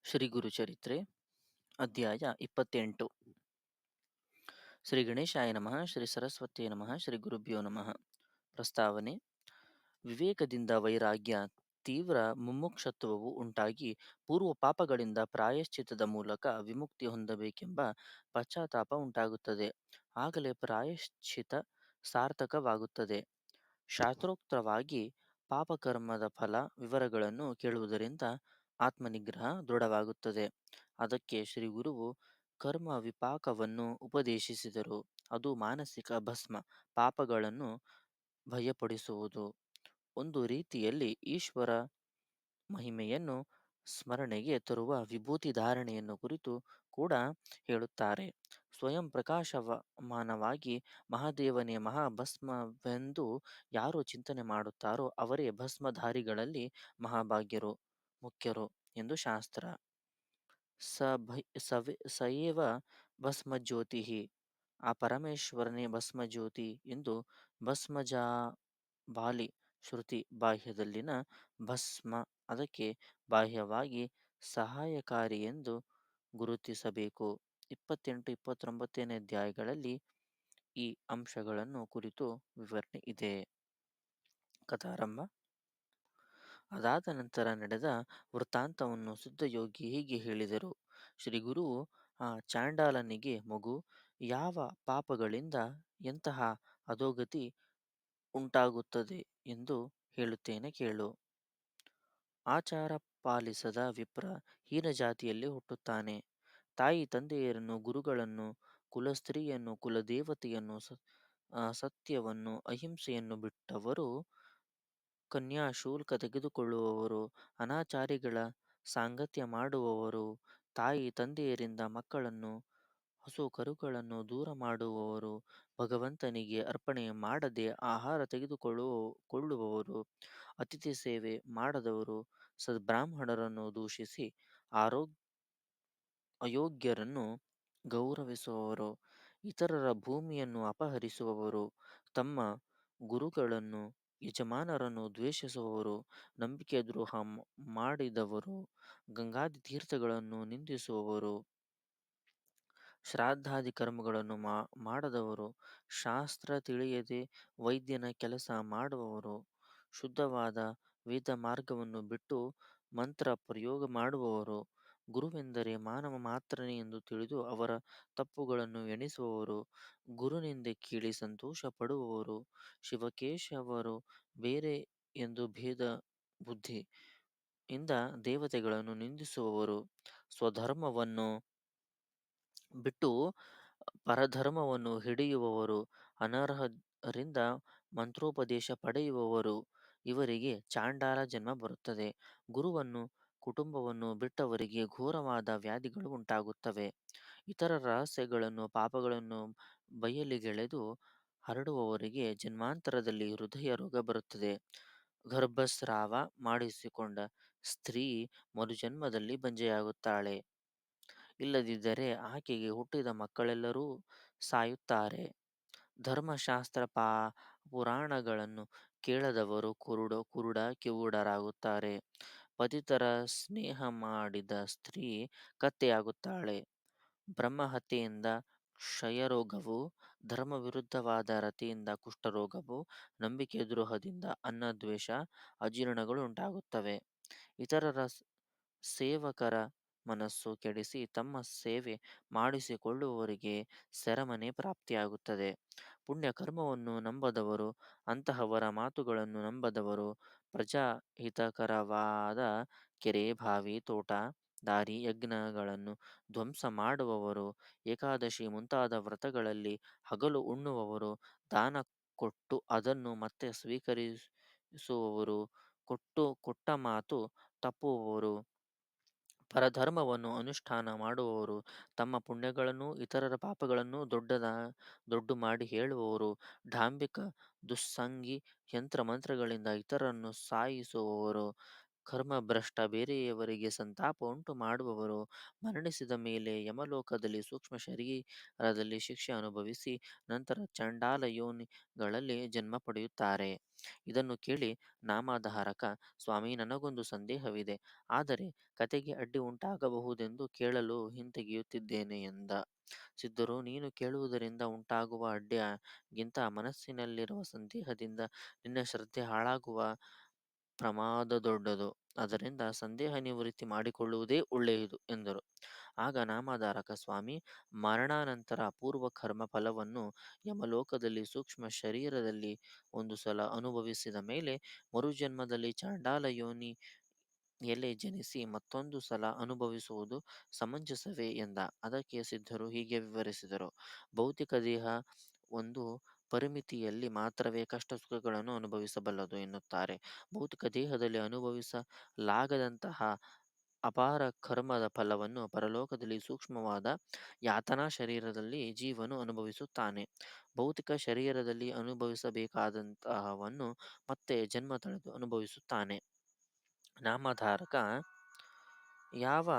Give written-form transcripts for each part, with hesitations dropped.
ಶ್ರೀ ಗುರುಚರಿತ್ರೆ ಅಧ್ಯಾಯ 28. ಶ್ರೀ ಗಣೇಶಾಯ ನಮಃ. ಶ್ರೀ ಸರಸ್ವತಿಯೇ ನಮಃ. ಶ್ರೀ ಗುರುಭ್ಯೋ ನಮಃ. ಪ್ರಸ್ತಾವನೆ: ವಿವೇಕದಿಂದ ವೈರಾಗ್ಯ, ತೀವ್ರ ಮುಮುಕ್ಷತ್ವವು ಉಂಟಾಗಿ ಪೂರ್ವ ಪಾಪಗಳಿಂದ ಪ್ರಾಯಶ್ಚಿತ್ತದ ಮೂಲಕ ವಿಮುಕ್ತಿ ಹೊಂದಬೇಕೆಂಬ ಪಶ್ಚಾತ್ತಾಪ ಉಂಟಾಗುತ್ತದೆ. ಆಗಲೇ ಪ್ರಾಯಶ್ಚಿತ್ತ ಸಾರ್ಥಕವಾಗುತ್ತದೆ. ಶಾಸ್ತ್ರೋಕ್ತವಾಗಿ ಪಾಪಕರ್ಮದ ಫಲ ವಿವರಗಳನ್ನು ಕೇಳುವುದರಿಂದ ಆತ್ಮನಿಗ್ರಹ ದೃಢವಾಗುತ್ತದೆ. ಅದಕ್ಕೆ ಶ್ರೀ ಗುರುವು ಕರ್ಮ ವಿಪಾಕವನ್ನು ಉಪದೇಶಿಸಿದರು. ಅದು ಮಾನಸಿಕ ಭಸ್ಮ, ಪಾಪಗಳನ್ನು ಭಯಪಡಿಸುವುದು. ಒಂದು ರೀತಿಯಲ್ಲಿ ಈಶ್ವರ ಮಹಿಮೆಯನ್ನು ಸ್ಮರಣೆಗೆ ತರುವ ವಿಭೂತಿ ಧಾರಣೆಯನ್ನು ಕುರಿತು ಕೂಡ ಹೇಳುತ್ತಾರೆ. ಸ್ವಯಂ ಪ್ರಕಾಶಮಾನವಾಗಿ ಮಹಾದೇವನೇ ಮಹಾಭಸ್ಮವೆಂದು ಯಾರು ಚಿಂತನೆ ಮಾಡುತ್ತಾರೋ ಅವರೇ ಭಸ್ಮಧಾರಿಗಳಲ್ಲಿ ಮಹಾಭಾಗ್ಯರು, ಮುಖ್ಯರು ಎಂದು ಶಾಸ್ತ್ರ. ಸಯೇವ ಭಸ್ಮಜ್ಯೋತಿ, ಆ ಪರಮೇಶ್ವರನೇ ಭಸ್ಮಜ್ಯೋತಿ ಎಂದು ಭಸ್ಮಜಾಬಾಲಿ ಶ್ರುತಿ ಬಾಹ್ಯದಲ್ಲಿನ ಭಸ್ಮ ಅದಕ್ಕೆ ಬಾಹ್ಯವಾಗಿ ಸಹಾಯಕಾರಿ ಎಂದು ಗುರುತಿಸಬೇಕು. 28-29ನೇ ಅಧ್ಯಾಯಗಳಲ್ಲಿ ಈ ಅಂಶಗಳನ್ನು ಕುರಿತು ವಿವರಣೆ ಇದೆ. ಕಥಾರಂಭ. ಅದಾದ ನಂತರ ನಡೆದ ವೃತ್ತಾಂತವನ್ನು ಸಿದ್ಧಯೋಗಿ ಹೀಗೆ ಹೇಳಿದರು. ಶ್ರೀ ಗುರುವು ಆ ಚಾಂಡಾಲನಿಗೆ, ಮಗು, ಯಾವ ಪಾಪಗಳಿಂದ ಎಂತಹ ಅಧೋಗತಿ ಉಂಟಾಗುತ್ತದೆ ಎಂದು ಹೇಳುತ್ತೇನೆ ಕೇಳು. ಆಚಾರ ಪಾಲಿಸದ ವಿಪ್ರ ಹೀನ ಜಾತಿಯಲ್ಲಿ ಹುಟ್ಟುತ್ತಾನೆ. ತಾಯಿ ತಂದೆಯರನ್ನು, ಗುರುಗಳನ್ನು, ಕುಲಸ್ತ್ರೀಯನ್ನು, ಕುಲದೇವತೆಯನ್ನು, ಸತ್ಯವನ್ನು, ಅಹಿಂಸೆಯನ್ನು ಬಿಟ್ಟವರು, ಕನ್ಯಾಶುಲ್ಕ ತೆಗೆದುಕೊಳ್ಳುವವರು, ಅನಾಚಾರಿಗಳ ಸಾಂಗತ್ಯ ಮಾಡುವವರು, ತಾಯಿ ತಂದೆಯರಿಂದ ಮಕ್ಕಳನ್ನು, ಹಸು ಕರುಗಳನ್ನು ದೂರ ಮಾಡುವವರು, ಭಗವಂತನಿಗೆ ಅರ್ಪಣೆ ಮಾಡದೆ ಆಹಾರ ತೆಗೆದುಕೊಳ್ಳುವವರು, ಅತಿಥಿ ಸೇವೆ ಮಾಡದವರು, ಸದ್ಬ್ರಾಹ್ಮಣರನ್ನು ದೂಷಿಸಿ ಅಯೋಗ್ಯರನ್ನು ಗೌರವಿಸುವವರು, ಇತರರ ಭೂಮಿಯನ್ನು ಅಪಹರಿಸುವವರು, ತಮ್ಮ ಗುರುಗಳನ್ನು ಯಜಮಾನರನ್ನು ದ್ವೇಷಿಸುವವರು, ನಂಬಿಕೆ ದ್ರೋಹ ಮಾಡಿದವರು, ಗಂಗಾದಿ ತೀರ್ಥಗಳನ್ನು ನಿಂದಿಸುವವರು, ಶ್ರಾದ್ದಾದಿ ಕರ್ಮಗಳನ್ನು ಮಾಡದವರು, ಶಾಸ್ತ್ರ ತಿಳಿಯದೆ ವೈದ್ಯನ ಕೆಲಸ ಮಾಡುವವರು, ಶುದ್ಧವಾದ ವೇದ ಮಾರ್ಗವನ್ನು ಬಿಟ್ಟು ಮಂತ್ರ ಪ್ರಯೋಗ ಮಾಡುವವರು, ಗುರುವೆಂದರೆ ಮಾನವ ಮಾತ್ರನೇ ಎಂದು ತಿಳಿದು ಅವರ ತಪ್ಪುಗಳನ್ನು ಎಣಿಸುವವರು, ಗುರುನಿಂದೆ ಕೇಳಿ ಸಂತೋಷ ಪಡುವವರು, ಶಿವಕೇಶವರು ಬೇರೆ ಎಂದು ಭೇದ ಬುದ್ಧಿ ಇಂದ ದೇವತೆಗಳನ್ನು ನಿಂದಿಸುವವರು, ಸ್ವಧರ್ಮವನ್ನು ಬಿಟ್ಟು ಪರಧರ್ಮವನ್ನು ಹಿಡಿಯುವವರು, ಅನರ್ಹರಿಂದ ಮಂತ್ರೋಪದೇಶ ಪಡೆಯುವವರು, ಇವರಿಗೆ ಚಾಂಡಾಲ ಜನ್ಮ ಬರುತ್ತದೆ. ಗುರುವನ್ನು ಕುಟುಂಬವನ್ನು ಬಿಟ್ಟವರಿಗೆ ಘೋರವಾದ ವ್ಯಾಧಿಗಳು ಉಂಟಾಗುತ್ತವೆ. ಇತರ ರಹಸ್ಯಗಳನ್ನು ಪಾಪಗಳನ್ನು ಬಯಲಿಗೆಳೆದು ಹರಡುವವರಿಗೆ ಜನ್ಮಾಂತರದಲ್ಲಿ ಹೃದಯ ರೋಗ ಬರುತ್ತದೆ. ಗರ್ಭಸ್ರಾವ ಮಾಡಿಸಿಕೊಂಡ ಸ್ತ್ರೀ ಮರುಜನ್ಮದಲ್ಲಿ ಬಂಜೆಯಾಗುತ್ತಾಳೆ. ಇಲ್ಲದಿದ್ದರೆ ಆಕೆಗೆ ಹುಟ್ಟಿದ ಮಕ್ಕಳೆಲ್ಲರೂ ಸಾಯುತ್ತಾರೆ. ಧರ್ಮಶಾಸ್ತ್ರ ಪುರಾಣಗಳನ್ನು ಕೇಳದವರು ಕುರುಡ ಕಿವುಡರಾಗುತ್ತಾರೆ. ಪತಿತರ ಸ್ನೇಹ ಮಾಡಿದ ಸ್ತ್ರೀ ಕತ್ತೆಯಾಗುತ್ತಾಳೆ. ಬ್ರಹ್ಮಹತ್ಯೆಯಿಂದ ಕ್ಷಯರೋಗವು, ಧರ್ಮ ವಿರುದ್ಧವಾದ ರತಿಯಿಂದ ಕುಷ್ಠರೋಗವು, ನಂಬಿಕೆ ದ್ರೋಹದಿಂದ ಅನ್ನದ್ವೇಷ, ಅಜೀರ್ಣಗಳು ಉಂಟಾಗುತ್ತವೆ. ಇತರರ ಸೇವಕರ ಮನಸ್ಸು ಕೆಡಿಸಿ ತಮ್ಮ ಸೇವೆ ಮಾಡಿಸಿಕೊಳ್ಳುವವರಿಗೆ ಸೆರಮನೆ ಪ್ರಾಪ್ತಿಯಾಗುತ್ತದೆ. ಪುಣ್ಯಕರ್ಮವನ್ನು ನಂಬದವರು, ಅಂತಹವರ ಮಾತುಗಳನ್ನು ನಂಬದವರು, ಪ್ರಜಾಹಿತಕರವಾದ ಕೆರೆ, ಬಾವಿ, ತೋಟ, ದಾರಿ, ಯಜ್ಞಗಳನ್ನು ಧ್ವಂಸ ಮಾಡುವವರು, ಏಕಾದಶಿ ಮುಂತಾದ ವ್ರತಗಳಲ್ಲಿ ಹಗಲು ಉಣ್ಣುವವರು, ದಾನ ಕೊಟ್ಟು ಅದನ್ನು ಮತ್ತೆ ಸ್ವೀಕರಿಸುವವರು, ಕೊಟ್ಟ ಮಾತು ತಪ್ಪುವವರು, ಪರಧರ್ಮವನ್ನು ಅನುಷ್ಠಾನ ಮಾಡುವವರು, ತಮ್ಮ ಪುಣ್ಯಗಳನ್ನು ಇತರರ ಪಾಪಗಳನ್ನು ದೊಡ್ಡು ಮಾಡಿ ಹೇಳುವವರು, ಡಾಂಬಿಕ ದುಸ್ಸಂಗಿ, ಯಂತ್ರ ಮಂತ್ರಗಳಿಂದ ಇತರರನ್ನು ಸಾಯಿಸುವವರು, ಕರ್ಮಭ್ರಷ್ಟ ಬೇರೆಯವರಿಗೆ ಸಂತಾಪ ಉಂಟು ಮಾಡುವವರು ಮರಣಿಸಿದ ಮೇಲೆ ಯಮಲೋಕದಲ್ಲಿ ಸೂಕ್ಷ್ಮ ಶರೀರದಲ್ಲಿ ಶಿಕ್ಷೆ ಅನುಭವಿಸಿ ನಂತರ ಚಂಡಾಲ ಯೋನಿಗಳಲ್ಲಿ ಜನ್ಮ ಪಡೆಯುತ್ತಾರೆ. ಇದನ್ನು ಕೇಳಿ ನಾಮಧಾರಕ, ಸ್ವಾಮಿ, ನನಗೊಂದು ಸಂದೇಹವಿದೆ. ಆದರೆ ಕತೆಗೆ ಅಡ್ಡಿ ಉಂಟಾಗಬಹುದೆಂದು ಕೇಳಲು ಹಿಂತೆಗೆಯುತ್ತಿದ್ದೇನೆ ಎಂದ. ಸಿದ್ಧರು, ನೀನು ಕೇಳುವುದರಿಂದ ಉಂಟಾಗುವ ಅಡ್ಡಿಗಿಂತ ಮನಸ್ಸಿನಲ್ಲಿರುವ ಸಂದೇಹದಿಂದ ನಿನ್ನ ಶ್ರದ್ಧೆ ಹಾಳಾಗುವ ಪ್ರಮಾದ ದೊಡ್ಡದು. ಅದರಿಂದ ಸಂದೇಹ ನಿವೃತ್ತಿ ಮಾಡಿಕೊಳ್ಳುವುದೇ ಒಳ್ಳೆಯದು ಎಂದರು. ಆಗ ನಾಮಧಾರಕ, ಸ್ವಾಮಿ, ಮರಣಾನಂತರ ಅಪೂರ್ವ ಕರ್ಮ ಫಲವನ್ನು ಯಮಲೋಕದಲ್ಲಿ ಸೂಕ್ಷ್ಮ ಶರೀರದಲ್ಲಿ ಒಂದು ಸಲ ಅನುಭವಿಸಿದ ಮೇಲೆ ಮರುಜನ್ಮದಲ್ಲಿ ಚಾಂಡಾಲ ಯೋನಿಯಲ್ಲಿ ಜನಿಸಿ ಮತ್ತೊಂದು ಸಲ ಅನುಭವಿಸುವುದು ಸಮಂಜಸವೇ ಎಂದ. ಅದಕ್ಕೆ ಸಿದ್ಧರು ಹೀಗೆ ವಿವರಿಸಿದರು. ಭೌತಿಕ ದೇಹ ಒಂದು ಪರಿಮಿತಿಯಲ್ಲಿ ಮಾತ್ರವೇ ಕಷ್ಟ ಸುಖಗಳನ್ನು ಅನುಭವಿಸಬಲ್ಲದು ಎನ್ನುತ್ತಾರೆ. ಭೌತಿಕ ದೇಹದಲ್ಲಿ ಅನುಭವಿಸಲಾಗದಂತಹ ಅಪಾರ ಕರ್ಮದ ಫಲವನ್ನು ಪರಲೋಕದಲ್ಲಿ ಸೂಕ್ಷ್ಮವಾದ ಯಾತನಾ ಶರೀರದಲ್ಲಿ ಜೀವನು ಅನುಭವಿಸುತ್ತಾನೆ. ಭೌತಿಕ ಶರೀರದಲ್ಲಿ ಅನುಭವಿಸಬೇಕಾದಂತಹವನ್ನು ಮತ್ತೆ ಜನ್ಮ ತಳೆದು ಅನುಭವಿಸುತ್ತಾನೆ. ನಾಮಧಾರಕ, ಯಾವ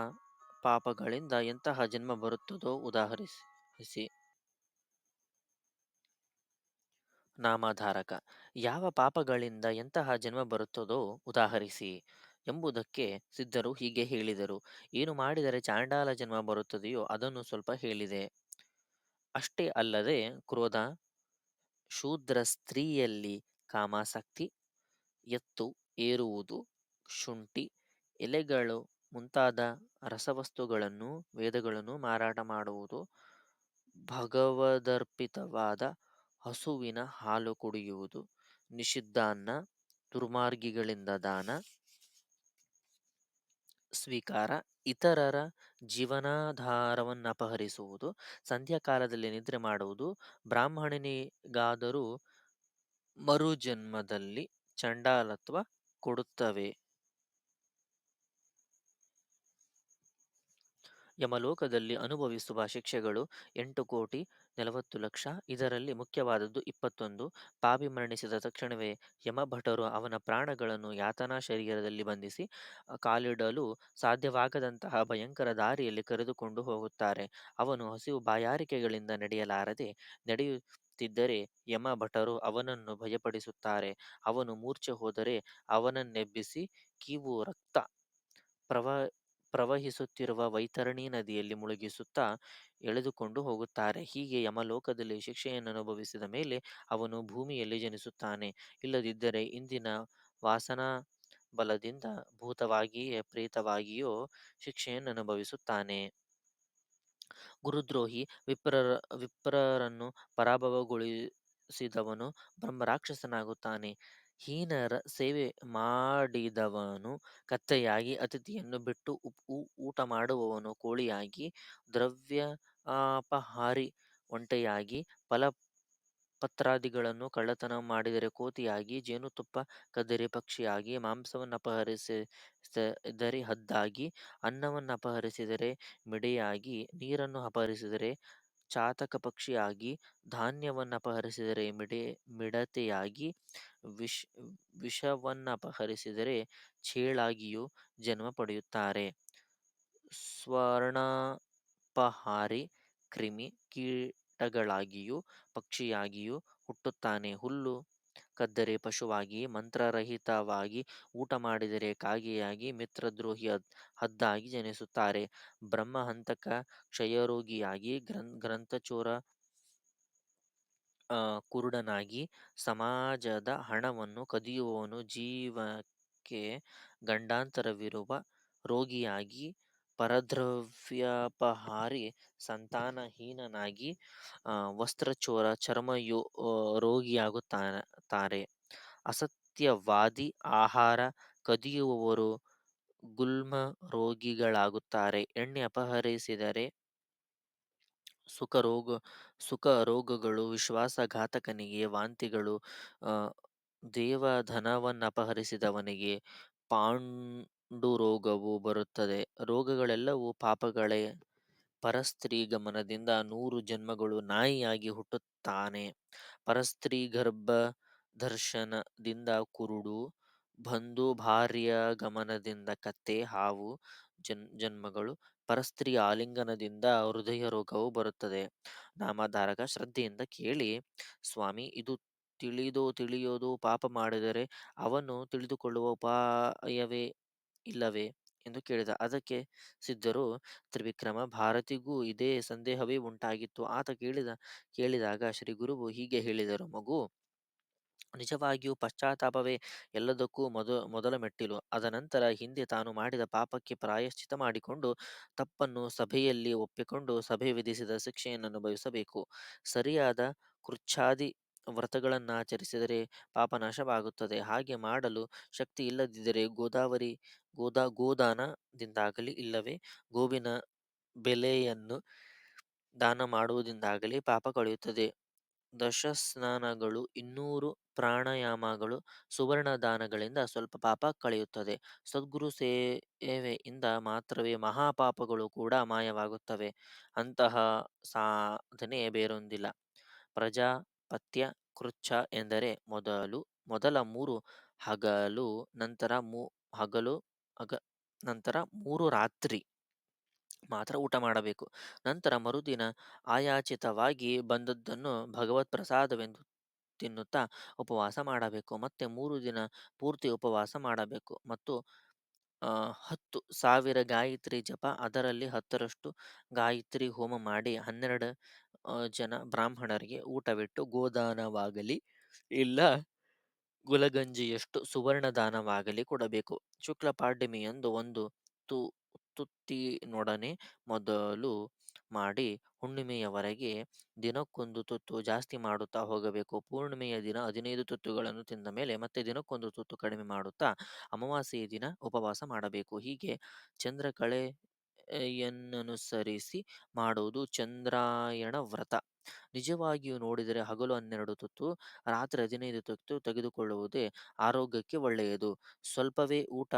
ಪಾಪಗಳಿಂದ ಎಂತಹ ಜನ್ಮ ಬರುತ್ತದೋ ಉದಾಹರಿಸಿ. ನಾಮಧಾರಕ, ಯಾವ ಪಾಪಗಳಿಂದ ಎಂತಹ ಜನ್ಮ ಬರುತ್ತದೋ ಉದಾಹರಿಸಿ ಎಂಬುದಕ್ಕೆ ಸಿದ್ಧರು ಹೀಗೆ ಹೇಳಿದರು. ಏನು ಮಾಡಿದರೆ ಚಾಂಡಾಲ ಜನ್ಮ ಬರುತ್ತದೆಯೋ ಅದನ್ನು ಸ್ವಲ್ಪ ಹೇಳಿದೆ. ಅಷ್ಟೇ ಅಲ್ಲದೆ ಕ್ರೋಧ, ಶೂದ್ರ ಸ್ತ್ರೀಯಲ್ಲಿ ಕಾಮಾಸಕ್ತಿ, ಎತ್ತು ಏರುವುದು, ಶುಂಠಿ ಎಲೆಗಳು ಮುಂತಾದ ರಸವಸ್ತುಗಳನ್ನು ವೇದಗಳನ್ನು ಮಾರಾಟ ಮಾಡುವುದು, ಭಗವದರ್ಪಿತವಾದ ಹಸುವಿನ ಹಾಲು ಕುಡಿಯುವುದು, ನಿಷಿದ್ಧಾನ್ನ, ದುರ್ಮಾರ್ಗಿಗಳಿಂದ ದಾನ ಸ್ವೀಕಾರ, ಇತರರ ಜೀವನಾಧಾರವನ್ನಪಹರಿಸುವುದು, ಸಂಧ್ಯಾಕಾಲದಲ್ಲಿ ನಿದ್ರೆ ಮಾಡುವುದು, ಬ್ರಾಹ್ಮಣನಿಗಾದರೂ ಮರುಜನ್ಮದಲ್ಲಿ ಚಂಡಾಲತ್ವ ಕೊಡುತ್ತವೆ. ಯಮಲೋಕದಲ್ಲಿ ಅನುಭವಿಸುವ ಶಿಕ್ಷೆಗಳು 8,40,00,000. ಇದರಲ್ಲಿ ಮುಖ್ಯವಾದದ್ದು 21. ಪಾಪಿ ಮರಣಿಸಿದ ತಕ್ಷಣವೇ ಯಮಭಟರು ಅವನ ಪ್ರಾಣಗಳನ್ನು ಯಾತನಾ ಶರೀರದಲ್ಲಿ ಬಂಧಿಸಿ ಕಾಲಿಡಲು ಸಾಧ್ಯವಾಗದಂತಹ ಭಯಂಕರ ದಾರಿಯಲ್ಲಿ ಕರೆದುಕೊಂಡು ಹೋಗುತ್ತಾರೆ. ಅವನು ಹಸಿವು ಬಾಯಾರಿಕೆಗಳಿಂದ ನಡೆಯಲಾರದೆ ನಡೆಯುತ್ತಿದ್ದರೆ ಯಮಭಟರು ಅವನನ್ನು ಭಯಪಡಿಸುತ್ತಾರೆ. ಅವನು ಮೂರ್ಛೆ ಹೋದರೆ ಅವನನ್ನೆಬ್ಬಿಸಿ ಕೀವು ರಕ್ತ ಪ್ರವಹಿಸುತ್ತಿರುವ ವೈತರಣಿ ನದಿಯಲ್ಲಿ ಮುಳುಗಿಸುತ್ತಾ ಎಳೆದುಕೊಂಡು ಹೋಗುತ್ತಾರೆ. ಹೀಗೆ ಯಮಲೋಕದಲ್ಲಿ ಶಿಕ್ಷೆಯನ್ನು ಅನುಭವಿಸಿದ ಮೇಲೆ ಅವನು ಭೂಮಿಯಲ್ಲಿ ಜನಿಸುತ್ತಾನೆ. ಇಲ್ಲದಿದ್ದರೆ ಇಂದಿನ ವಾಸನಾ ಬಲದಿಂದ ಭೂತವಾಗಿಯೇ ಪ್ರೇತವಾಗಿಯೋ ಶಿಕ್ಷೆಯನ್ನು ಅನುಭವಿಸುತ್ತಾನೆ. ಗುರುದ್ರೋಹಿ, ವಿಪ್ರರನ್ನು ಪರಾಭವಗೊಳಿಸಿದವನು ಬ್ರಹ್ಮರಾಕ್ಷಸನಾಗುತ್ತಾನೆ. ಹೀನರ ಸೇವೆ ಮಾಡಿದವನು ಕತ್ತೆಯಾಗಿ, ಅತಿಥಿಯನ್ನು ಬಿಟ್ಟು ಊಟ ಮಾಡುವವನು ಕೋಳಿಯಾಗಿ, ದ್ರವ್ಯಾಪಹಾರಿ ಒಂಟೆಯಾಗಿ, ಫಲಪತ್ರಾದಿಗಳನ್ನು ಕಳ್ಳತನ ಮಾಡಿದರೆ ಕೋತಿಯಾಗಿ, ಜೇನುತುಪ್ಪ ಕದ್ದರೆ ಪಕ್ಷಿಯಾಗಿ, ಮಾಂಸವನ್ನು ಅಪಹರಿಸಿದರೆ ಹದ್ದಾಗಿ, ಅನ್ನವನ್ನು ಅಪಹರಿಸಿದರೆ ಮಿಡೆಯಾಗಿ, ನೀರನ್ನು ಅಪಹರಿಸಿದರೆ ಚಾತಕ ಪಕ್ಷಿಯಾಗಿ, ಧಾನ್ಯವನ್ನು ಅಪಹರಿಸಿದರೆ ಮಿಡತೆಯಾಗಿ, ವಿಷವನ್ನಪಹರಿಸಿದರೆ ಚೇಳಾಗಿಯೂ ಜನ್ಮ ಪಡೆಯುತ್ತಾರೆ. ಸ್ವರ್ಣಾಪಹಾರಿ ಕ್ರಿಮಿ ಕೀಟಗಳಾಗಿಯೂ ಪಕ್ಷಿಯಾಗಿಯೂ ಹುಟ್ಟುತ್ತಾನೆ. ಹುಲ್ಲು ಕದ್ದರೆ ಪಶುವಾಗಿ, ಮಂತ್ರರಹಿತವಾಗಿ ಊಟ ಮಾಡಿದರೆ ಕಾಗೆಯಾಗಿ, ಮಿತ್ರದ್ರೋಹಿ ಹದ್ದಾಗಿ ಜನಿಸುತ್ತಾರೆ. ಬ್ರಹ್ಮಹಂತಕ ಕ್ಷಯರೋಗಿಯಾಗಿ, ಗ್ರಂಥಚೋರ ಕುರುಡನಾಗಿ, ಸಮಾಜದ ಹಣವನ್ನು ಕದಿಯುವವನು ಜೀವಕ್ಕೆ ಗಂಡಾಂತರವಿರುವ ರೋಗಿಯಾಗಿ, ಪರದ್ರವ್ಯಾಪಹಾರಿ ಸಂತಾನಹೀನನಾಗಿ, ವಸ್ತ್ರಚೋರ ರೋಗಿಯಾಗುತ್ತಾರೆ. ಅಸತ್ಯವಾದಿ, ಆಹಾರ ಕದಿಯುವವರು ಗುಲ್ಮ ರೋಗಿಗಳಾಗುತ್ತಾರೆ. ಎಣ್ಣೆ ಅಪಹರಿಸಿದರೆ ಸುಖ ರೋಗಗಳು, ವಿಶ್ವಾಸಘಾತಕನಿಗೆ ವಾಂತಿಗಳು, ದೇವಧನವನ್ನಪಹರಿಸಿದವನಿಗೆ ಪಾಂಡುರೋಗವು ಬರುತ್ತದೆ. ರೋಗಗಳೆಲ್ಲವೂ ಪಾಪಗಳೇ. ಪರಸ್ತ್ರೀ ಗಮನದಿಂದ 100 ಜನ್ಮಗಳು ನಾಯಿಯಾಗಿ ಹುಟ್ಟುತ್ತಾನೆ. ಪರಸ್ತ್ರೀ ಗರ್ಭದರ್ಶನದಿಂದ ಕುರುಡು, ಬಂಧು ಭಾರ್ಯ ಗಮನದಿಂದ ಕತ್ತೆ ಹಾವು ಜನ್ಮಗಳು, ಪರಸ್ತ್ರೀ ಆಲಿಂಗನದಿಂದ ಹೃದಯ ರೋಗವು ಬರುತ್ತದೆ. ನಾಮಧಾರಕ ಶ್ರದ್ಧೆಯಿಂದ ಕೇಳಿ, ಸ್ವಾಮಿ, ಇದು ತಿಳಿದೋ ತಿಳಿಯೋದು ಪಾಪ ಮಾಡಿದರೆ ಅವನು ತಿಳಿದುಕೊಳ್ಳುವ ಉಪಾಯವೇ ಇಲ್ಲವೇ ಎಂದು ಕೇಳಿದ. ಅದಕ್ಕೆ ಸಿದ್ಧರು, ತ್ರಿವಿಕ್ರಮ ಭಾರತಿಗೂ ಇದೇ ಸಂದೇಹವೇ ಉಂಟಾಗಿತ್ತು. ಆತ ಕೇಳಿದಾಗ ಶ್ರೀ ಗುರುವು ಹೀಗೆ ಹೇಳಿದರು: ಮಗು, ನಿಜವಾಗಿಯೂ ಪಶ್ಚಾತ್ತಾಪವೇ ಎಲ್ಲದಕ್ಕೂ ಮೊದಲ ಮೆಟ್ಟಿಲು. ಅದನಂತರ ಹಿಂದೆ ತಾನು ಮಾಡಿದ ಪಾಪಕ್ಕೆ ಪ್ರಾಯಶ್ಚಿತ್ತ ಮಾಡಿಕೊಂಡು ತಪ್ಪನ್ನು ಸಭೆಯಲ್ಲಿ ಒಪ್ಪಿಕೊಂಡು ಸಭೆ ವಿಧಿಸಿದ ಶಿಕ್ಷೆಯನ್ನು ಅನುಭವಿಸಬೇಕು. ಸರಿಯಾದ ಕೃಚ್ಛಾದಿ ವ್ರತಗಳನ್ನಾಚರಿಸಿದರೆ ಪಾಪನಾಶವಾಗುತ್ತದೆ. ಹಾಗೆ ಮಾಡಲು ಶಕ್ತಿ ಇಲ್ಲದಿದ್ದರೆ ಗೋದಾನದಿಂದಾಗಲಿ ಇಲ್ಲವೇ ಗೋವಿನ ಬೆಲೆಯನ್ನು ದಾನ ಮಾಡುವುದರಿಂದಾಗಲಿ ಪಾಪ ಕಳೆಯುತ್ತದೆ. ದಶಸ್ನಾನಗಳು, 200 ಪ್ರಾಣಾಯಾಮಗಳು, ಸುವರ್ಣ ದಾನಗಳಿಂದ ಸ್ವಲ್ಪ ಪಾಪ ಕಳೆಯುತ್ತದೆ. ಸದ್ಗುರು ಸೇವೆಯಿಂದ ಮಾತ್ರವೇ ಮಹಾಪಾಪಗಳು ಕೂಡ ಮಾಯವಾಗುತ್ತವೆ. ಅಂತಹ ಸಾಧನೆ ಬೇರೊಂದಿಲ್ಲ. ಪ್ರಜಾಪತ್ಯ ಕೃಚ್ಛ ಎಂದರೆ ಮೊದಲ 3 ಹಗಲು, ನಂತರ ಹಗಲು ನಂತರ 3 ರಾತ್ರಿ ಮಾತ್ರ ಊಟ ಮಾಡಬೇಕು. ನಂತರ ಮರುದಿನ ಅಯಾಚಿತವಾಗಿ ಬಂದದ್ದನ್ನು ಭಗವತ್ ಪ್ರಸಾದವೆಂದು ತಿನ್ನುತ್ತಾ ಉಪವಾಸ ಮಾಡಬೇಕು. ಮತ್ತೆ 3 ದಿನ ಪೂರ್ತಿ ಉಪವಾಸ ಮಾಡಬೇಕು. ಮತ್ತು 10,000 ಗಾಯತ್ರಿ ಜಪ, ಅದರಲ್ಲಿ 10ರಷ್ಟು ಗಾಯತ್ರಿ ಹೋಮ ಮಾಡಿ 12 ಜನ ಬ್ರಾಹ್ಮಣರಿಗೆ ಊಟವಿಟ್ಟು ಗೋದಾನವಾಗಲಿ ಇಲ್ಲ ಗುಲಗಂಜಿಯಷ್ಟು ಸುವರ್ಣ ದಾನವಾಗಲಿ ಕೊಡಬೇಕು. ಶುಕ್ಲ ಪಾಡ್ಯಮಿಯಂದು ಒಂದು ತುತ್ತಿನೊಡನೆ ಮೊದಲು ಮಾಡಿ ಹುಣ್ಣಿಮೆಯವರೆಗೆ ದಿನಕ್ಕೊಂದು ತುತ್ತು ಜಾಸ್ತಿ ಮಾಡುತ್ತಾ ಹೋಗಬೇಕು. ಪೂರ್ಣಿಮೆಯ ದಿನ 15 ತುತ್ತುಗಳನ್ನು ತಿಂದ ಮೇಲೆ ಮತ್ತೆ ದಿನಕ್ಕೊಂದು ತುತ್ತು ಕಡಿಮೆ ಮಾಡುತ್ತಾ ಅಮಾವಾಸ್ಯೆಯ ದಿನ ಉಪವಾಸ ಮಾಡಬೇಕು. ಹೀಗೆ ಚಂದ್ರಕಳೆಯನ್ನನುಸರಿಸಿ ಮಾಡುವುದು ಚಂದ್ರಾಯಣ ವ್ರತ. ನಿಜವಾಗಿಯೂ ನೋಡಿದರೆ ಹಗಲು 12 ತುತ್ತು, ರಾತ್ರಿ 15 ತುತ್ತು ತೆಗೆದುಕೊಳ್ಳುವುದೇ ಆರೋಗ್ಯಕ್ಕೆ ಒಳ್ಳೆಯದು. ಸ್ವಲ್ಪವೇ ಊಟ,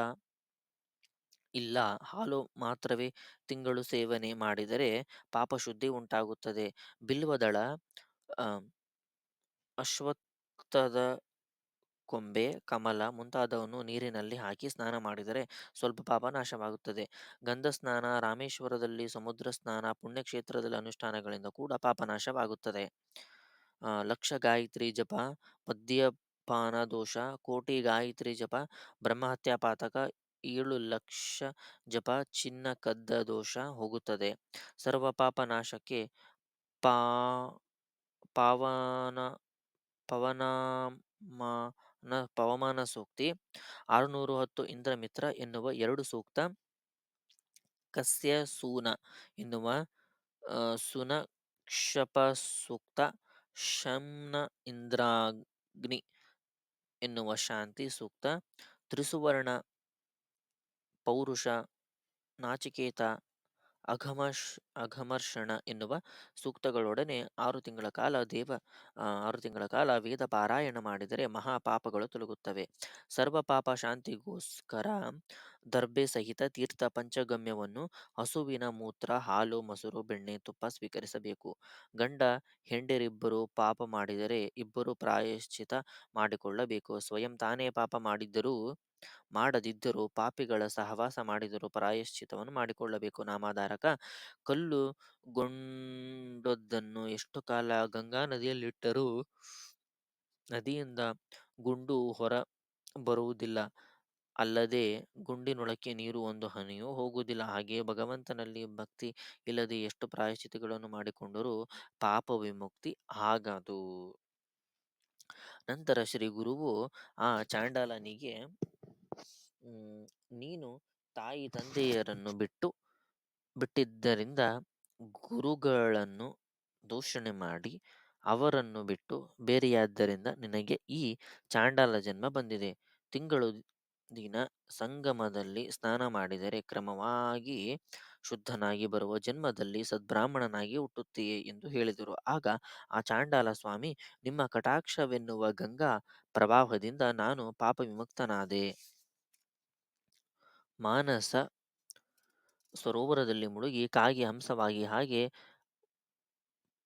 ಇಲ್ಲ ಹಾಲು ಮಾತ್ರವೇ ತಿಂಗಳು ಸೇವನೆ ಮಾಡಿದರೆ ಪಾಪಶುದ್ಧಿ ಉಂಟಾಗುತ್ತದೆ. ಬಿಲ್ವದಳ, ಆ, ಅಶ್ವತ್ಥದ ಕೊಂಬೆ, ಕಮಲ ಮುಂತಾದವನ್ನು ನೀರಿನಲ್ಲಿ ಹಾಕಿ ಸ್ನಾನ ಮಾಡಿದರೆ ಸ್ವಲ್ಪ ಪಾಪ ನಾಶವಾಗುತ್ತದೆ. ಗಂಧ ಸ್ನಾನ, ರಾಮೇಶ್ವರದಲ್ಲಿ ಸಮುದ್ರ ಸ್ನಾನ, ಪುಣ್ಯಕ್ಷೇತ್ರದಲ್ಲಿ ಅನುಷ್ಠಾನಗಳಿಂದ ಕೂಡ ಪಾಪನಾಶವಾಗುತ್ತದೆ. ಲಕ್ಷ ಗಾಯತ್ರಿ ಜಪ ಮದ್ಯಪಾನ ದೋಷ, ಕೋಟಿ ಗಾಯತ್ರಿ ಜಪ ಬ್ರಹ್ಮಹತ್ಯಾ ಪಾತಕ, 7 ಲಕ್ಷ ಜಪ ಚಿನ್ನ ಕದ್ದ ದೋಷ ಹೋಗುತ್ತದೆ. ಸರ್ವ ಪಾಪ ನಾಶಕ್ಕೆ ಪಾ ಪಾವನ ಪವಮಾನ ಸೂಕ್ತಿ, 610 ಇಂದ್ರಮಿತ್ರ ಎನ್ನುವ 2 ಸೂಕ್ತ, ಕಸ್ಯ ಸೂನ ಎನ್ನುವ ಸುನಕ್ಷಪ ಸೂಕ್ತ, ಶಮ್ನ ಇಂದ್ರಾಗ್ನಿ ಎನ್ನುವ ಶಾಂತಿ ಸೂಕ್ತ, ತ್ರಿಸುವರ್ಣ ಪೌರುಷ, ನಾಚಿಕೇತ, ಅಘಮರ್ಷಣ ಎನ್ನುವ ಸೂಕ್ತಗಳೊಡನೆ 6 ತಿಂಗಳ ಕಾಲ ವೇದ ಪಾರಾಯಣ ಮಾಡಿದರೆ ಮಹಾಪಾಪಗಳು ತೊಲಗುತ್ತವೆ. ಸರ್ವ ಪಾಪ ಶಾಂತಿಗೋಸ್ಕರ ದರ್ಭೆ ಸಹಿತ ತೀರ್ಥ ಪಂಚಗಮ್ಯವನ್ನು, ಹಸುವಿನ ಮೂತ್ರ, ಹಾಲು, ಮೊಸರು, ಬೆಣ್ಣೆ, ತುಪ್ಪ ಸ್ವೀಕರಿಸಬೇಕು. ಗಂಡ ಹೆಂಡರಿಬ್ಬರು ಪಾಪ ಮಾಡಿದರೆ ಇಬ್ಬರು ಪ್ರಾಯಶ್ಚಿತ ಮಾಡಿಕೊಳ್ಳಬೇಕು. ಸ್ವಯಂ ತಾನೇ ಪಾಪ ಮಾಡದಿದ್ದರೂ ಪಾಪಿಗಳ ಸಹವಾಸ ಮಾಡಿದರೂ ಪ್ರಾಯಶ್ಚಿತವನ್ನು ಮಾಡಿಕೊಳ್ಳಬೇಕು. ನಾಮಧಾರಕ: ಕಲ್ಲು ಗೊಂಡದ್ದನ್ನು ಎಷ್ಟು ಕಾಲ ಗಂಗಾ ನದಿಯಲ್ಲಿಟ್ಟರೂ ನದಿಯಿಂದ ಗುಂಡು ಹೊರ ಬರುವುದಿಲ್ಲ, ಅಲ್ಲದೆ ಗುಂಡಿನೊಳಕ್ಕೆ ನೀರು ಒಂದು ಹನಿಯೂ ಹೋಗುವುದಿಲ್ಲ. ಹಾಗೆಯೇ ಭಗವಂತನಲ್ಲಿ ಭಕ್ತಿ ಇಲ್ಲದೆ ಎಷ್ಟು ಪ್ರಾಯಶ್ಚಿತಗಳನ್ನು ಮಾಡಿಕೊಂಡರೂ ಪಾಪ ವಿಮುಕ್ತಿ ಆಗದು. ನಂತರ ಶ್ರೀ ಗುರುವು ಆ ಚಾಂಡಾಲನಿಗೆ, ನೀನು ತಾಯಿ ತಂದೆಯರನ್ನು ಬಿಟ್ಟಿದ್ದರಿಂದ ಗುರುಗಳನ್ನು ದೂಷಣೆ ಮಾಡಿ ಅವರನ್ನು ಬಿಟ್ಟು ಬೇರೆಯಾದ್ದರಿಂದ ನಿನಗೆ ಈ ಚಾಂಡಾಲ ಜನ್ಮ ಬಂದಿದೆ. ತಿಂಗಳು ದಿನ ಸಂಗಮದಲ್ಲಿ ಸ್ನಾನ ಮಾಡಿದರೆ ಕ್ರಮವಾಗಿ ಶುದ್ಧನಾಗಿ ಬರುವ ಜನ್ಮದಲ್ಲಿ ಸದ್ಬ್ರಾಹ್ಮಣನಾಗಿ ಹುಟ್ಟುತ್ತೀಯೆ ಎಂದು ಹೇಳಿದರು. ಆಗ ಆ ಚಾಂಡಾಲ, ಸ್ವಾಮಿ, ನಿಮ್ಮ ಕಟಾಕ್ಷವೆನ್ನುವ ಗಂಗಾ ಪ್ರವಾಹದಿಂದ ನಾನು ಪಾಪ ವಿಮುಕ್ತನಾದೆ. ಮಾನಸ ಸರೋವರದಲ್ಲಿ ಮುಳುಗಿ ಕಾಗಿ ಹಂಸವಾಗಿ, ಹಾಗೆ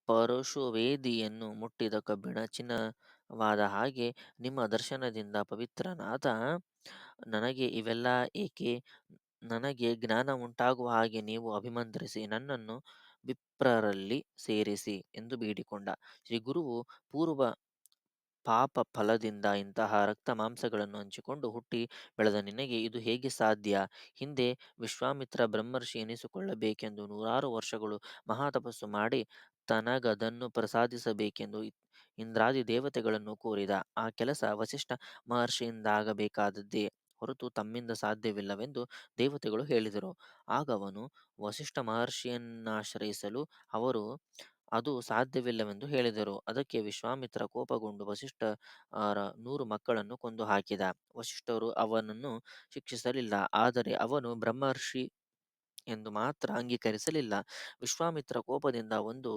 ಪರಶುವೇದಿಯನ್ನು ಮುಟ್ಟಿದ ಕಬ್ಬಿಣ, ಚಿನ್ನ ವಾದ ಹಾಗೆ ನಿಮ್ಮ ದರ್ಶನದಿಂದ ಪವಿತ್ರನಾದ ನನಗೆ ಇವೆಲ್ಲ ಏಕೆ? ನನಗೆ ಜ್ಞಾನ ಉಂಟಾಗುವ ಹಾಗೆ ನೀವು ಅಭಿಮಂತ್ರಿಸಿ ನನ್ನನ್ನು ವಿಪ್ರರಲ್ಲಿ ಸೇರಿಸಿ ಎಂದು ಬೇಡಿಕೊಂಡ. ಶ್ರೀ ಗುರುವು ಪೂರ್ವ ಪಾಪ ಫಲದಿಂದ ಇಂತಹ ರಕ್ತ ಮಾಂಸಗಳನ್ನು ಹಂಚಿಕೊಂಡು ಹುಟ್ಟಿ ಬೆಳೆದ ನಿನಗೆ ಇದು ಹೇಗೆ ಸಾಧ್ಯ? ಹಿಂದೆ ವಿಶ್ವಾಮಿತ್ರ ಬ್ರಹ್ಮರ್ಷಿ ಎನಿಸಿಕೊಳ್ಳಬೇಕೆಂದು ನೂರಾರು ವರ್ಷಗಳು ಮಹಾತಪಸ್ಸು ಮಾಡಿ ತನಗದನ್ನು ಪ್ರಸಾದಿಸಬೇಕೆಂದು ಇಂದ್ರಾದಿ ದೇವತೆಗಳನ್ನು ಕೋರಿದ. ಆ ಕೆಲಸ ವಸಿಷ್ಠ ಮಹರ್ಷಿಯಿಂದಾಗಬೇಕಾದದ್ದೇ ಹೊರತು ತಮ್ಮಿಂದ ಸಾಧ್ಯವಿಲ್ಲವೆಂದು ದೇವತೆಗಳು ಹೇಳಿದರು. ಆಗ ಅವನು ವಸಿಷ್ಠ ಮಹರ್ಷಿಯನ್ನಾಶ್ರಯಿಸಲು ಅವರು ಅದು ಸಾಧ್ಯವಿಲ್ಲವೆಂದು ಹೇಳಿದರು. ಅದಕ್ಕೆ ವಿಶ್ವಾಮಿತ್ರ ಕೋಪಗೊಂಡು ವಸಿಷ್ಠರ 100 ಮಕ್ಕಳನ್ನು ಕೊಂದು ಹಾಕಿದ. ವಸಿಷ್ಠರು ಅವನನ್ನು ಶಿಕ್ಷಿಸಲಿಲ್ಲ. ಆದರೆ ಅವನು ಬ್ರಹ್ಮರ್ಷಿ ಎಂದು ಮಾತ್ರ ಅಂಗೀಕರಿಸಲಿಲ್ಲ. ವಿಶ್ವಾಮಿತ್ರ ಕೋಪದಿಂದ ಒಂದು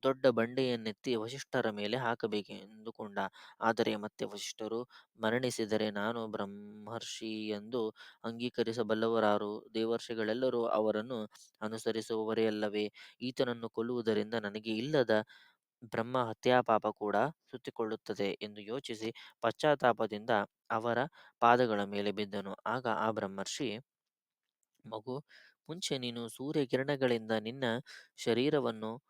ದೊಡ್ಡ ಬಂಡೆಯನ್ನೆತ್ತಿ ವಸಿಷ್ಠರ ಮೇಲೆ ಹಾಕಬೇಕೆಂದುಕೊಂಡ. ಆದರೆ ಮತ್ತೆ ವಸಿಷ್ಠರು ಮರಣಿಸಿದರೆ ನಾನು ಬ್ರಹ್ಮರ್ಷಿ ಎಂದು ಅಂಗೀಕರಿಸಬಲ್ಲವರಾರು? ದೇವರ್ಷಿಗಳೆಲ್ಲರೂ ಅವರನ್ನು ಅನುಸರಿಸುವವರೇ ಅಲ್ಲವೇ? ಈತನನ್ನು ಕೊಲ್ಲುವುದರಿಂದ ನನಗೆ ಇಲ್ಲದ ಬ್ರಹ್ಮ ಹತ್ಯಾಪಾಪ ಕೂಡ ಸುತ್ತಿಕೊಳ್ಳುತ್ತದೆ ಎಂದು ಯೋಚಿಸಿ ಪಶ್ಚಾತ್ತಾಪದಿಂದ ಅವರ ಪಾದಗಳ ಮೇಲೆ ಬಿದ್ದನು. ಆಗ ಆ ಬ್ರಹ್ಮರ್ಷಿ, ಮಗು, ಮುಂಚೆ ನೀನು ಸೂರ್ಯಕಿರಣಗಳಿಂದ ನಿನ್ನ ಶರೀರವನ್ನು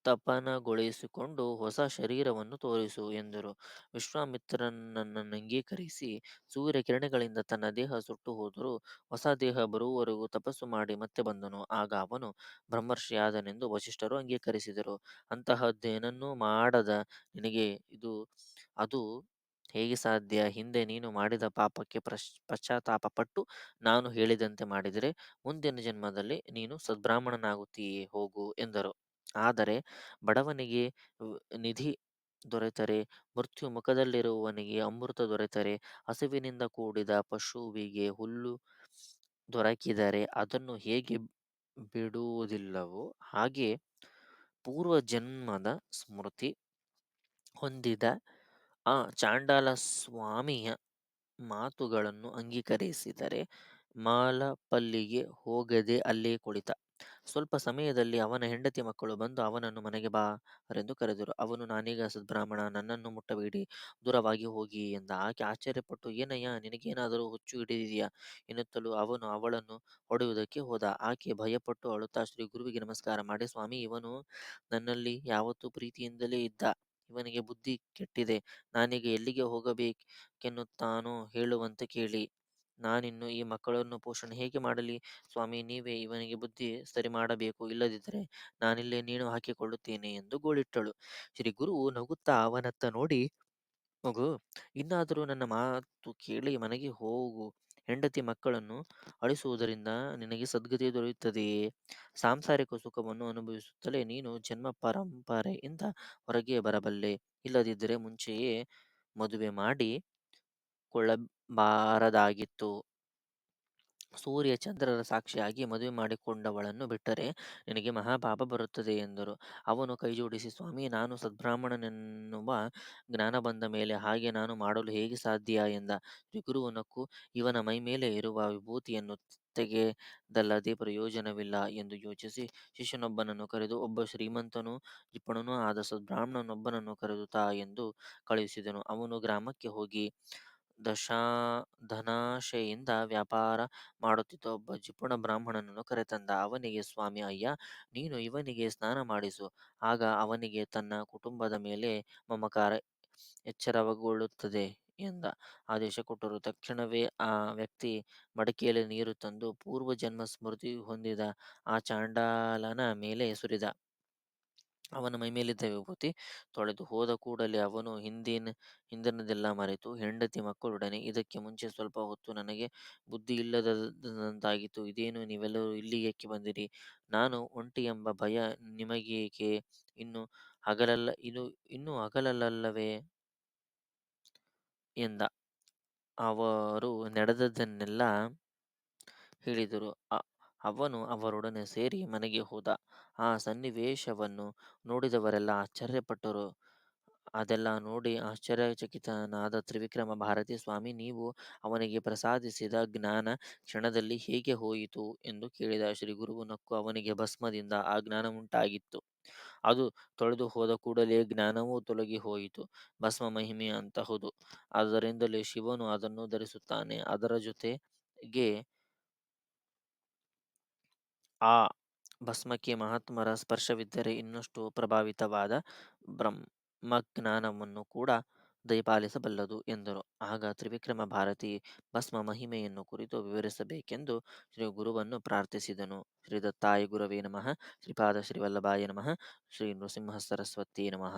ತಪನಗೊಳಿಸಿಕೊಂಡು ಹೊಸ ಶರೀರವನ್ನು ತೋರಿಸು ಎಂದರು. ವಿಶ್ವಾಮಿತ್ರನನ್ನಂಗೀಕರಿಸಿ ಸೂರ್ಯಕಿರಣಗಳಿಂದ ತನ್ನ ದೇಹ ಸುಟ್ಟು ಹೋದರೂ ಹೊಸ ದೇಹ ಬರುವವರೆಗೂ ತಪಸ್ಸು ಮಾಡಿ ಮತ್ತೆ ಬಂದನು. ಆಗ ಅವನು ಬ್ರಹ್ಮರ್ಷಿಯಾದನೆಂದು ವಸಿಷ್ಠರು ಅಂಗೀಕರಿಸಿದರು. ಅಂತಹದ್ದೇನನ್ನೂ ಮಾಡದ ನಿನಗೆ ಅದು ಹೇಗೆ ಸಾಧ್ಯ? ಹಿಂದೆ ನೀನು ಮಾಡಿದ ಪಾಪಕ್ಕೆ ಪಶ್ಚಾತ್ತಾಪ ಪಟ್ಟು ನಾನು ಹೇಳಿದಂತೆ ಮಾಡಿದರೆ ಮುಂದಿನ ಜನ್ಮದಲ್ಲಿ ನೀನು ಸದ್ಬ್ರಾಹ್ಮಣನಾಗುತ್ತೀಯೆ, ಹೋಗು ಎಂದರು. ಆದರೆ ಬಡವನಿಗೆ ನಿಧಿ ದೊರೆತರೆ, ಮೃತ್ಯು ಮುಖದಲ್ಲಿರುವವನಿಗೆ ಅಮೃತ ದೊರೆತರೆ, ಹಸಿವಿನಿಂದ ಕೂಡಿದ ಪಶುವಿಗೆ ಹುಲ್ಲು ದೊರಕಿದರೆ ಅದನ್ನು ಹೇಗೆ ಬಿಡುವುದಿಲ್ಲವೋ ಹಾಗೆ ಪೂರ್ವಜನ್ಮದ ಸ್ಮೃತಿ ಹೊಂದಿದ ಆ ಚಾಂಡಾಲ ಸ್ವಾಮಿಯ ಮಾತುಗಳನ್ನು ಅಂಗೀಕರಿಸಿದರೆ ಮಾಲಪಲ್ಲಿಗೆ ಹೋಗದೆ ಅಲ್ಲೇ ಕುಳಿತ. ಸ್ವಲ್ಪ ಸಮಯದಲ್ಲಿ ಅವನ ಹೆಂಡತಿ ಮಕ್ಕಳು ಬಂದು ಅವನನ್ನು ಮನೆಗೆ ಬಾರೆಂದು ಕರೆದರು. ಅವನು, ನಾನೀಗ ಸದ್ಬ್ರಾಹ್ಮಣ, ನನ್ನನ್ನು ಮುಟ್ಟಬೇಡಿ, ದೂರವಾಗಿ ಹೋಗಿ ಎಂದ. ಆಕೆ ಆಶ್ಚರ್ಯಪಟ್ಟು, ಏನಯ್ಯ, ನಿನಗೇನಾದರೂ ಹುಚ್ಚು ಹಿಡಿದಿದೆಯಾ ಎನ್ನುತ್ತಲೂ ಅವನು ಅವಳನ್ನು ಹೊಡೆಯುವುದಕ್ಕೆ ಹೋದ. ಆಕೆ ಭಯಪಟ್ಟು ಅಳುತ್ತಾ ಶ್ರೀ ಗುರುವಿಗೆ ನಮಸ್ಕಾರ ಮಾಡಿ, ಸ್ವಾಮಿ, ಇವನು ನನ್ನಲ್ಲಿ ಯಾವತ್ತೂ ಪ್ರೀತಿಯಿಂದಲೇ ಇದ್ದ. ಇವನಿಗೆ ಬುದ್ಧಿ ಕೆಟ್ಟಿದೆ. ನಾನೀಗ ಎಲ್ಲಿಗೆ ಹೋಗಬೇಕೆನ್ನುತ್ತಾನೋ ಹೇಳುವಂತೆ ಕೇಳಿ. ನಾನಿನ್ನು ಈ ಮಕ್ಕಳನ್ನು ಪೋಷಣೆ ಹೇಗೆ ಮಾಡಲಿ? ಸ್ವಾಮಿ, ನೀವೇ ಇವನಿಗೆ ಬುದ್ಧಿ ಸರಿ ಮಾಡಬೇಕು. ಇಲ್ಲದಿದ್ದರೆ ನಾನಿಲ್ಲೇ ನೇಣು ಹಾಕಿಕೊಳ್ಳುತ್ತೇನೆ ಎಂದು ಗೋಳಿಟ್ಟಳು. ಶ್ರೀ ಗುರುವು ನಗುತ್ತಾ ಅವನತ್ತ ನೋಡಿ, ಮಗು, ಇನ್ನಾದರೂ ನನ್ನ ಮಾತು ಕೇಳಿ ಮನೆಗೆ ಹೋಗು. ಹೆಂಡತಿ ಮಕ್ಕಳನ್ನು ಅಳಿಸುವುದರಿಂದ ನಿನಗೆ ಸದ್ಗತಿ ದೊರೆಯುತ್ತದೆಯೇ? ಸಾಂಸಾರಿಕ ಸುಖವನ್ನು ಅನುಭವಿಸುತ್ತಲೇ ನೀನು ಜನ್ಮ ಪರಂಪರೆಯಿಂದ ಹೊರಗೆ ಬರಬಲ್ಲೆ. ಇಲ್ಲದಿದ್ದರೆ ಮುಂಚೆಯೇ ಮದುವೆ ಮಾಡಿ ಕೊಳ್ಳಬಾರದಾಗಿತ್ತು. ಸೂರ್ಯ ಚಂದ್ರರ ಸಾಕ್ಷಿಯಾಗಿ ಮದುವೆ ಮಾಡಿಕೊಂಡವಳನ್ನು ಬಿಟ್ಟರೆ ನಿನಗೆ ಮಹಾಪಾಪ ಬರುತ್ತದೆ ಎಂದರು. ಅವನು ಕೈಜೋಡಿಸಿ, ಸ್ವಾಮಿ, ನಾನು ಸದ್ಬ್ರಾಹ್ಮಣನೆನ್ನುವ ಜ್ಞಾನ ಬಂದ ಮೇಲೆ ಹಾಗೆ ನಾನು ಮಾಡಲು ಹೇಗೆ ಸಾಧ್ಯ ಎಂದ. ಶ್ರೀ ಗುರುವು ನಕ್ಕು, ಇವನ ಮೈಮೇಲೆ ಇರುವ ವಿಭೂತಿಯನ್ನು ತೆಗೆದಲ್ಲದೆ ಪ್ರಯೋಜನವಿಲ್ಲ ಎಂದು ಯೋಚಿಸಿ ಶಿಷ್ಯನೊಬ್ಬನನ್ನು ಕರೆದು, ಒಬ್ಬ ಶ್ರೀಮಂತನೂ ಜಿಪುಣನೂ ಆದ ಸದ್ಬ್ರಾಹ್ಮಣನೊಬ್ಬನನ್ನು ಕರೆದು ತಾ ಎಂದು ಕಳುಹಿಸಿದನು. ಅವನು ಗ್ರಾಮಕ್ಕೆ ಹೋಗಿ ಧನಾಶೆಯಿಂದ ವ್ಯಾಪಾರ ಮಾಡುತ್ತಿದ್ದ ಒಬ್ಬ ಜಿಪುಣ ಬ್ರಾಹ್ಮಣನನ್ನು ಕರೆತಂದ. ಅವನಿಗೆ, ಸ್ವಾಮಿ, ಅಯ್ಯ, ನೀನು ಇವನಿಗೆ ಸ್ನಾನ ಮಾಡಿಸು. ಆಗ ಅವನಿಗೆ ತನ್ನ ಕುಟುಂಬದ ಮೇಲೆ ಮಮಕಾರ ಎಚ್ಚರಗೊಳ್ಳುತ್ತದೆ ಎಂದ. ಆದೇಶ ಕೊಟ್ಟರು. ತಕ್ಷಣವೇ ಆ ವ್ಯಕ್ತಿ ಮಡಕೆಯಲ್ಲಿ ನೀರು ತಂದು ಪೂರ್ವಜನ್ಮ ಸ್ಮೃತಿ ಹೊಂದಿದ ಆ ಚಾಂಡಾಲನ ಮೇಲೆ ಸುರಿದ. ಅವನ ಮೈಮೇಲಿದ್ದ ವಿಭೂತಿ ತೊಳೆದು ಹೋದ ಕೂಡಲೇ ಅವನು ಹಿಂದಿನದೆಲ್ಲ ಮರೆತು ಹೆಂಡತಿ ಮಕ್ಕಳೊಡನೆ, ಇದಕ್ಕೆ ಮುಂಚೆ ಸ್ವಲ್ಪ ಹೊತ್ತು ನನಗೆ ಬುದ್ಧಿ ಇಲ್ಲದಂತಾಗಿತ್ತು. ಇದೇನು, ನೀವೆಲ್ಲರೂ ಇಲ್ಲಿಗೇಕೆ ಬಂದಿರಿ? ನಾನು ಒಂಟಿ ಎಂಬ ಭಯ ನಿಮಗೇಕೆ? ಇನ್ನೂ ಹಗಲಲ್ಲವೇ ಎಂದ. ಅವರು ನಡೆದದ್ದನ್ನೆಲ್ಲ ಹೇಳಿದರು. ಅವನು ಅವರೊಡನೆ ಸೇರಿ ಮನೆಗೆ ಹೋದ. ಆ ಸನ್ನಿವೇಶವನ್ನು ನೋಡಿದವರೆಲ್ಲ ಆಶ್ಚರ್ಯಪಟ್ಟರು. ಅದೆಲ್ಲ ನೋಡಿ ಆಶ್ಚರ್ಯಚಕಿತನಾದ ತ್ರಿವಿಕ್ರಮ ಭಾರತಿ, ಸ್ವಾಮಿ, ನೀವು ಅವನಿಗೆ ಪ್ರಸಾದಿಸಿದ ಜ್ಞಾನ ಕ್ಷಣದಲ್ಲಿ ಹೇಗೆ ಹೋಯಿತು ಎಂದು ಕೇಳಿದ. ಶ್ರೀ ಗುರುವು ನಕ್ಕು ಅವನಿಗೆ ಭಸ್ಮದಿಂದ ಆ ಜ್ಞಾನ ಉಂಟಾಗಿತ್ತು. ಅದು ತೊಳೆದು ಹೋದ ಕೂಡಲೇ ಜ್ಞಾನವೂ ತೊಲಗಿ ಹೋಯಿತು. ಭಸ್ಮ ಮಹಿಮೆ ಅಂತಹುದು. ಆದ್ದರಿಂದಲೇ ಶಿವನು ಅದನ್ನು ಧರಿಸುತ್ತಾನೆ. ಅದರ ಜೊತೆಗೆ ಆ ಭಸ್ಮಕ್ಕೆ ಮಹಾತ್ಮರ ಸ್ಪರ್ಶವಿದ್ದರೆ ಇನ್ನಷ್ಟು ಪ್ರಭಾವಿತವಾದ ಬ್ರಹ್ಮಜ್ಞಾನವನ್ನು ಕೂಡ ದಯಪಾಲಿಸಬಲ್ಲದು ಎಂದರು. ಆಗ ತ್ರಿವಿಕ್ರಮ ಭಾರತಿ ಭಸ್ಮ ಮಹಿಮೆಯನ್ನು ಕುರಿತು ವಿವರಿಸಬೇಕೆಂದು ಶ್ರೀ ಗುರುವನ್ನು ಪ್ರಾರ್ಥಿಸಿದನು. ಶ್ರೀ ದತ್ತಾಯ ಗುರವೇ ನಮಃ. ಶ್ರೀಪಾದ ಶ್ರೀ ವಲ್ಲಭಾಯ ನಮಃ. ಶ್ರೀ ನೃಸಿಂಹ ಸರಸ್ವತಿ ನಮಃ.